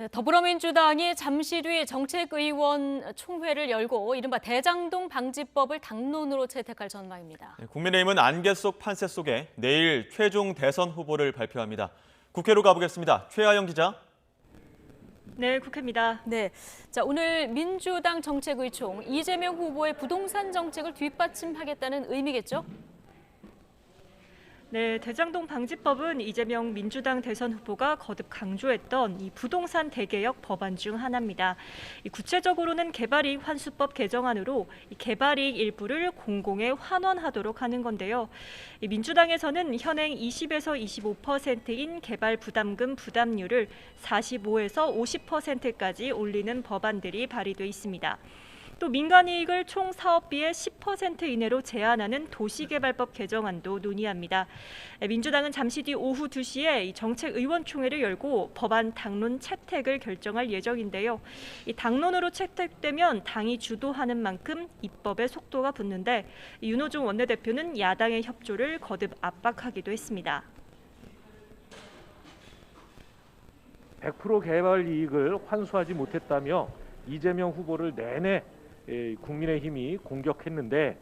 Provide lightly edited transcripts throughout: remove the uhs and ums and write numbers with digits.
네, 더불어민주당이 잠시 뒤 정책의원 총회를 열고 이른바 대장동 방지법을 당론으로 채택할 전망입니다. 국민의힘은 안개 속 판세 속에 내일 최종 대선 후보를 발표합니다. 국회로 가보겠습니다. 최하영 기자. 네, 국회입니다. 네, 자 오늘 민주당 정책의총 이재명 후보의 부동산 정책을 뒷받침하겠다는 의미겠죠? 네, 대장동 방지법은 이재명 민주당 대선 후보가 거듭 강조했던 이 부동산 대개혁 법안 중 하나입니다. 구체적으로는 개발이익 환수법 개정안으로 이 개발이익 일부를 공공에 환원하도록 하는 건데요. 민주당에서는 현행 20에서 25%인 개발 부담금 부담률을 45에서 50%까지 올리는 법안들이 발의돼 있습니다. 또 민간이익을 총 사업비의 10% 이내로 제한하는 도시개발법 개정안도 논의합니다. 민주당은 잠시 뒤 오후 2시에 정책의원총회를 열고 법안 당론 채택을 결정할 예정인데요. 이 당론으로 채택되면 당이 주도하는 만큼 입법에 속도가 붙는데 윤호중 원내대표는 야당의 협조를 거듭 압박하기도 했습니다. 100% 개발 이익을 환수하지 못했다며 이재명 후보를 내내 국민의힘이 공격했는데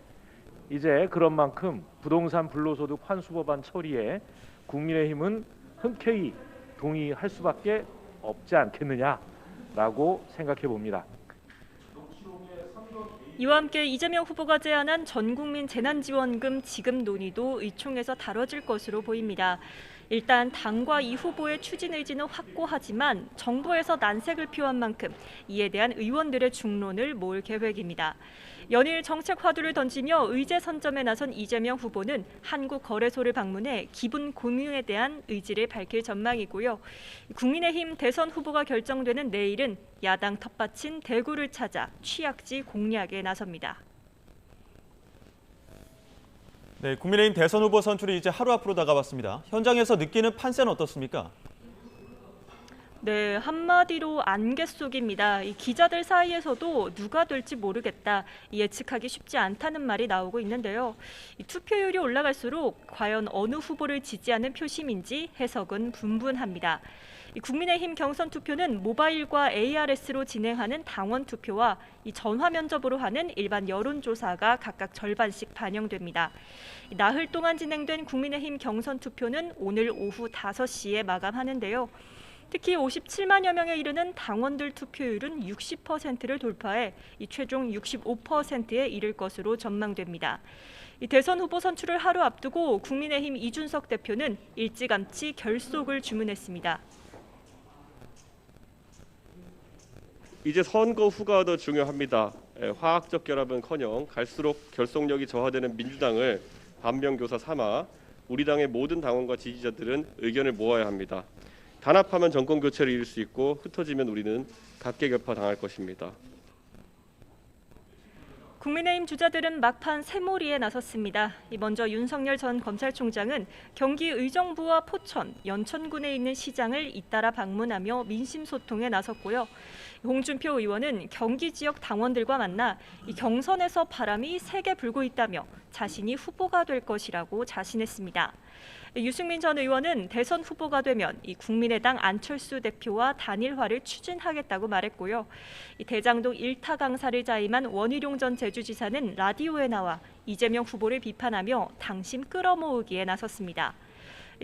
이제 그런 만큼 부동산 불로소득 환수법안 처리에 국민의힘은 흔쾌히 동의할 수밖에 없지 않겠느냐라고 생각해 봅니다. 이와 함께 이재명 후보가 제안한 전국민 재난지원금 지급 논의도 의총에서 다뤄질 것으로 보입니다. 일단 당과 이 후보의 추진 의지는 확고하지만 정부에서 난색을 표한 만큼 이에 대한 의원들의 중론을 모을 계획입니다. 연일 정책 화두를 던지며 의제 선점에 나선 이재명 후보는 한국거래소를 방문해 기분 공유에 대한 의지를 밝힐 전망이고요. 국민의힘 대선 후보가 결정되는 내일은 야당 텃밭인 대구를 찾아 취약지 공략에 나섭니다. 네, 국민의힘 대선 후보 선출이 이제 하루 앞으로 다가왔습니다. 현장에서 느끼는 판세는 어떻습니까? 네, 한마디로 안개 속입니다. 이 기자들 사이에서도 누가 될지 모르겠다, 예측하기 쉽지 않다는 말이 나오고 있는데요. 이 투표율이 올라갈수록 과연 어느 후보를 지지하는 표심인지 해석은 분분합니다. 이 국민의힘 경선 투표는 모바일과 ARS로 진행하는 당원 투표와 이 전화 면접으로 하는 일반 여론조사가 각각 절반씩 반영됩니다. 나흘 동안 진행된 국민의힘 경선 투표는 오늘 오후 5시에 마감하는데요. 특히 57만여 명에 이르는 당원들 투표율은 60%를 돌파해 최종 65%에 이를 것으로 전망됩니다. 대선 후보 선출을 하루 앞두고 국민의힘 이준석 대표는 일찌감치 결속을 주문했습니다. 이제 선거 후가 더 중요합니다. 화학적 결합은커녕 갈수록 결속력이 저하되는 민주당을 반면교사 삼아 우리 당의 모든 당원과 지지자들은 의견을 모아야 합니다. 단합하면 정권 교체를 이룰 수 있고 흩어지면 우리는 각계격파 당할 것입니다. 국민의힘 주자들은 막판 새몰이에 나섰습니다. 먼저 윤석열 전 검찰총장은 경기 의정부와 포천, 연천군에 있는 시장을 잇따라 방문하며 민심 소통에 나섰고요. 홍준표 의원은 경기 지역 당원들과 만나 이 경선에서 바람이 세게 불고 있다며 자신이 후보가 될 것이라고 자신했습니다. 유승민 전 의원은 대선 후보가 되면 이 국민의당 안철수 대표와 단일화를 추진하겠다고 말했고요. 대장동 일타 강사를 자임한 원희룡 전 제주지사는 라디오에 나와 이재명 후보를 비판하며 당심 끌어모으기에 나섰습니다.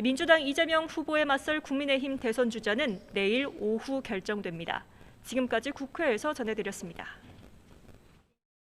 민주당 이재명 후보에 맞설 국민의힘 대선 주자는 내일 오후 결정됩니다. 지금까지 국회에서 전해드렸습니다.